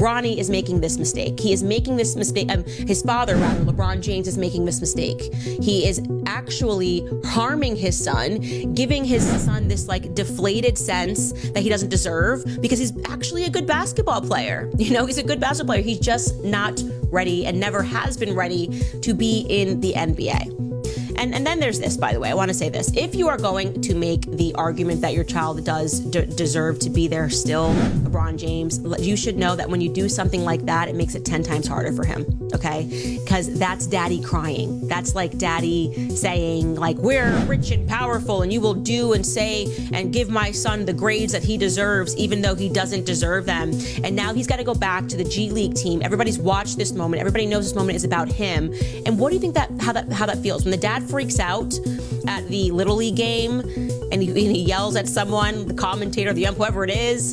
Bronny is making this mistake. He is making this mistake. His father, rather, LeBron James, is making this mistake. He is actually harming his son, giving his son this like deflated sense that he doesn't deserve because he's actually a good basketball player. You know, he's a good basketball player. He's just not ready and never has been ready to be in the NBA. And then there's this, by the way, I want to say this. If you are going to make the argument that your child does deserve to be there still, LeBron James, you should know that when you do something like that, it makes it 10 times harder for him, okay? Because that's daddy crying. That's like daddy saying, like, we're rich and powerful and you will do and say and give my son the grades that he deserves, even though he doesn't deserve them. And now he's got to go back to the G League team. Everybody's watched this moment. Everybody knows this moment is about him. And what do you think how that feels? When the dad freaks out at the Little League game and he yells at someone, the commentator, the ump, whoever it is,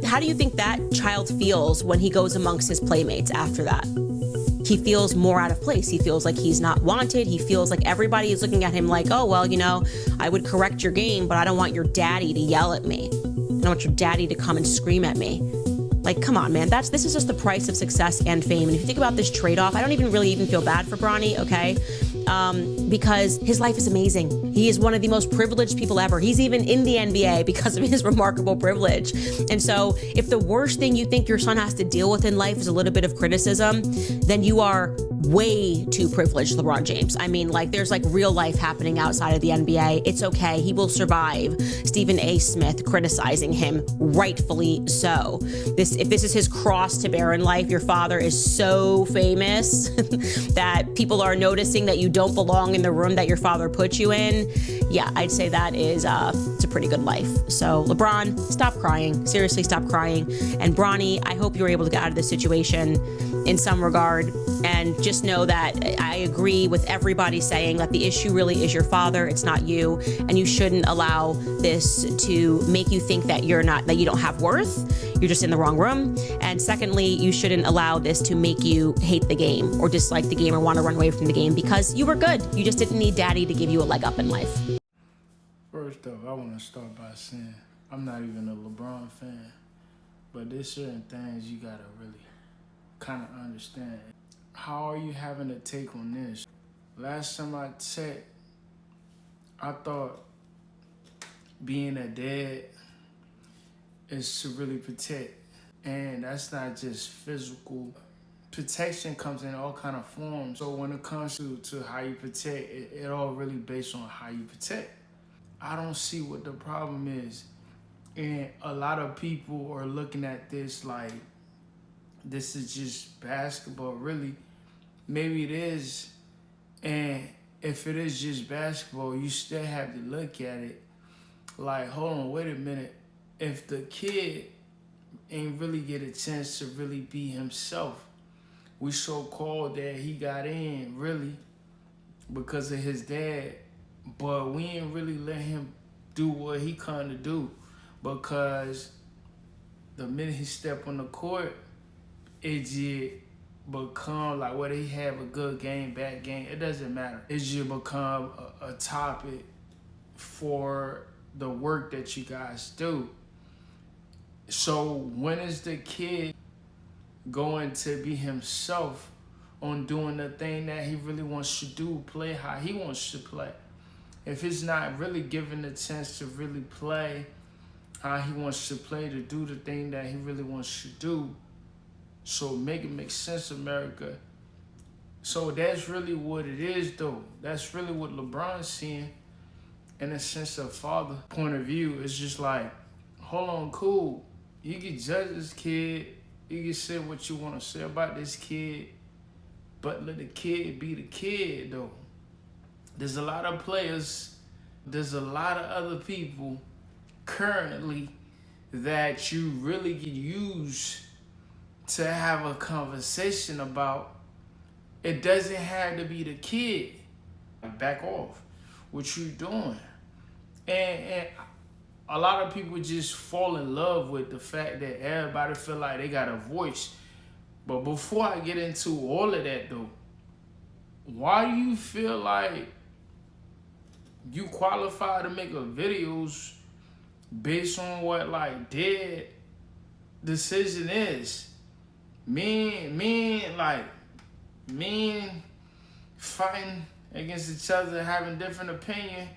how do you think that child feels when he goes amongst his playmates after that? He feels more out of place. He feels like he's not wanted. He feels like everybody is looking at him like, oh, well, you know, I would correct your game, but I don't want your daddy to yell at me. I don't want your daddy to come and scream at me. Like, come on, man. This is just the price of success and fame. And if you think about this trade-off, I don't really feel bad for Bronny, okay? Because his life is amazing. He is one of the most privileged people ever. He's even in the NBA because of his remarkable privilege. And so if the worst thing you think your son has to deal with in life is a little bit of criticism, then you are way too privileged, LeBron James. I mean, like, there's like real life happening outside of the NBA. It's okay. He will survive Stephen A. Smith criticizing him, rightfully so. If this is his cross to bear in life, your father is so famous that people are noticing that you don't belong in the room that your father put you in. Yeah, I'd say that is it's a pretty good life. So LeBron, stop crying. Seriously, stop crying. And Bronny, I hope you're able to get out of this situation in some regard. And just know that I agree with everybody saying that the issue really is your father. It's not you. And you shouldn't allow this to make you think that you don't have worth. You're just in the wrong room. And secondly, you shouldn't allow this to make you hate the game or dislike the game or want to run away from the game because you were good. You just didn't need daddy to give you a leg up in life. First off, I want to start by saying I'm not even a LeBron fan, but there's certain things you got to really kind of understand. How are you having a take on this? Last time I checked, I thought being a dad is to really protect. And that's not just physical. Protection comes in all kind of forms. So when it comes to how you protect, it all really based on how you protect. I don't see what the problem is. And a lot of people are looking at this like this is just basketball. Really, maybe it is. And if it is just basketball, you still have to look at it like, hold on, wait a minute. If the kid ain't really get a chance to really be himself, we so-called that he got in really because of his dad, but we ain't really let him do what he kind of do because the minute he stepped on the court, it just become like whether he have a good game, bad game, it doesn't matter. It just become a topic for the work that you guys do. So when is the kid going to be himself on doing the thing that he really wants to do, play how he wants to play? If he's not really given the chance to really play how he wants to play, to do the thing that he really wants to do, so make it make sense, America. So that's really what it is, though. That's really what LeBron's seeing in a sense of father point of view. It's just like, hold on, cool. You can judge this kid. You can say what you want to say about this kid, but let the kid be the kid, though. There's a lot of players, there's a lot of other people currently that you really could use to have a conversation about. It doesn't have to be the kid. Back off what you doing. And a lot of people just fall in love with the fact that everybody feel like they got a voice. But before I get into all of that though, why do you feel like you qualify to make a videos based on what like dead decision is. Men fighting against each other, having different opinion.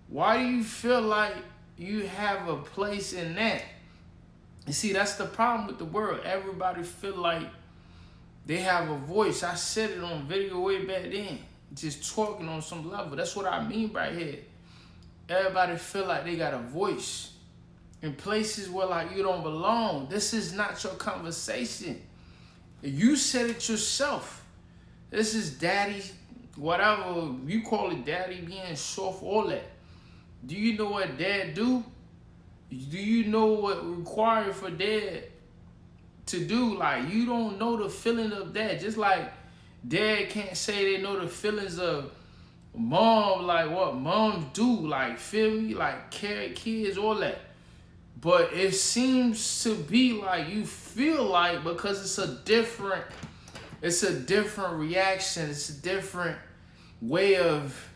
Why do you feel like you have a place in that? You see, that's the problem with the world. Everybody feel like they have a voice. I said it on video way back then, just talking on some level. That's what I mean right here. Everybody feel like they got a voice in places where like you don't belong. This is not your conversation. You said it yourself. This is daddy, whatever you call it, daddy being soft, all that. Do you know what dad do? Do you know what required for dad to do? Like, you don't know the feeling of dad. Just like dad can't say they know the feelings of mom, like what moms do, like, feel me? Like, carry kids, all that. But it seems to be like you feel like, because it's a different reaction. It's a different way of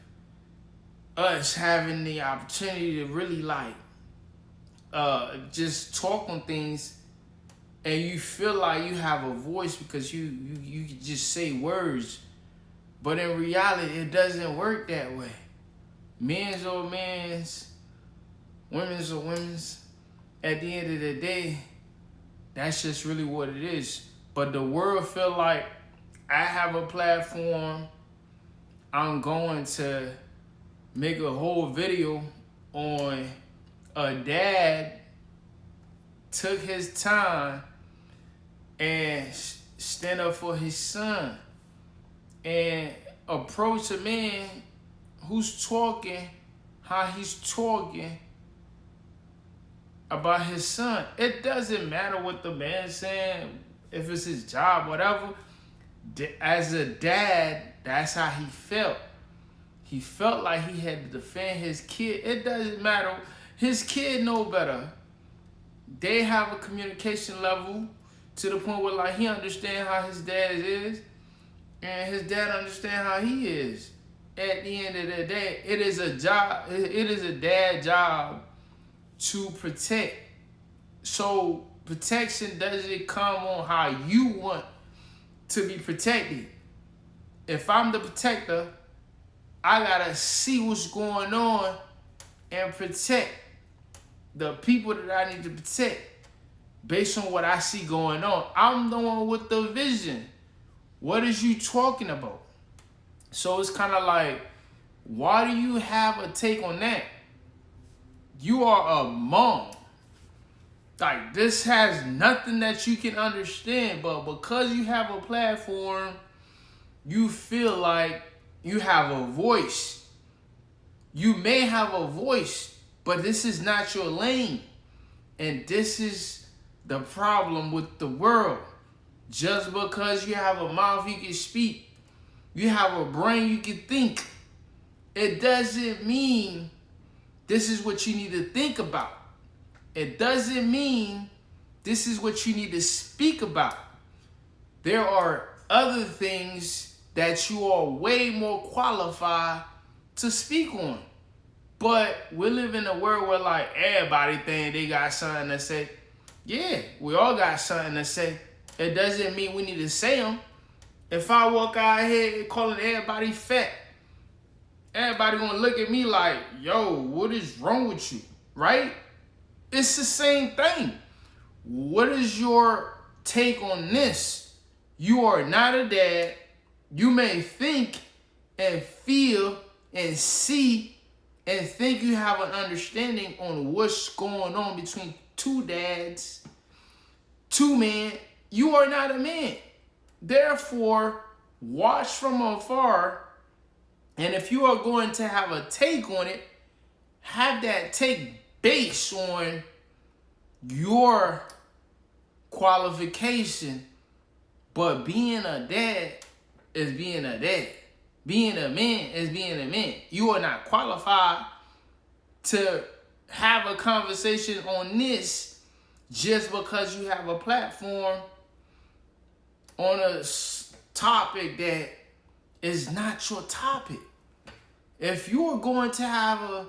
us having the opportunity to really like just talk on things, and you feel like you have a voice because you can just say words. But in reality, it doesn't work that way. Men's or men's, women's or women's. At the end of the day, that's just really what it is. But the world feel like I have a platform. I'm going to make a whole video on a dad took his time and stand up for his son and approach a man who's talking how he's talking about his son. It doesn't matter what the man's saying, if it's his job, whatever. As a dad, that's how he felt. He felt like he had to defend his kid. It doesn't matter. His kid know better. They have a communication level to the point where like he understand how his dad is, and his dad understand how he is. At the end of the day, it is a job. It is a dad job to protect. So protection doesn't come on how you want to be protected. If I'm the protector, I gotta see what's going on and protect the people that I need to protect based on what I see going on. I'm the one with the vision. What is you talking about? So it's kind of like, why do you have a take on that? You are a mom. Like, this has nothing that you can understand, but because you have a platform, you feel like you have a voice. You may have a voice, but this is not your lane. And this is the problem with the world. Just because you have a mouth you can speak, you have a brain you can think, it doesn't mean this is what you need to think about. It doesn't mean this is what you need to speak about. There are other things that you are way more qualified to speak on. But we live in a world where like everybody think they got something to say. Yeah, we all got something to say. It doesn't mean we need to say them. If I walk out here calling everybody fat, everybody gonna look at me like, yo, what is wrong with you, right? It's the same thing. What is your take on this? You are not a dad. You may think and feel and see and think you have an understanding on what's going on between two dads, two men. You are not a man. Therefore, watch from afar. And if you are going to have a take on it, have that take based on your qualification. But being a dad is being a dad. Being a man is being a man. You are not qualified to have a conversation on this just because you have a platform on a topic that is not your topic. If you are going to have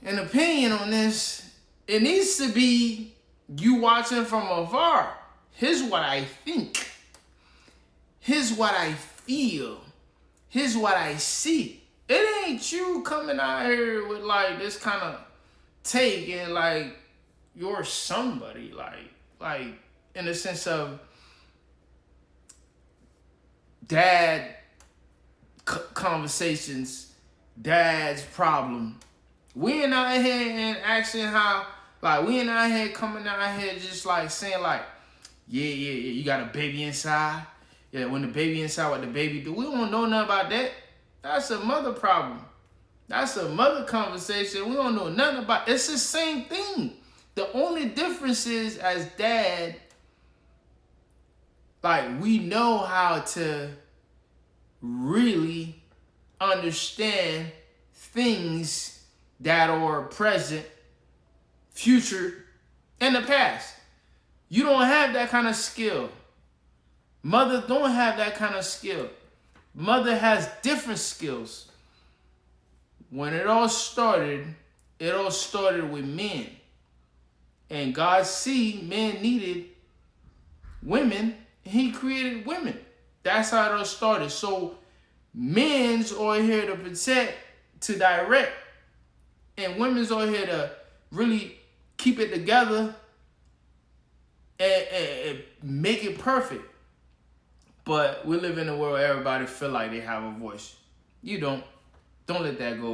an opinion on this, it needs to be You watching from afar. Here's what I think. Here's what I feel. Here's what I see. It ain't you coming out here with like this kind of take and like you're somebody, like in the sense of dad conversations, dad's problem. We ain't out here and asking how, like, we ain't out here coming out here just like saying like, yeah, you got a baby inside. Yeah, when the baby inside, what the baby do. We don't know nothing about that. That's a mother problem. That's a mother conversation. We don't know nothing about. It's the same thing. The only difference is as dad, like we know how to really understand things that are present, future, and the past. You don't have that kind of skill. Mother don't have that kind of skill. Mother has different skills. When it all started with men. And God see men needed women, and he created women. That's how it all started. So men's are here to protect, to direct, and women's are here to really keep it together and make it perfect. But we live in a world where everybody feel like they have a voice. You don't. Don't let that go.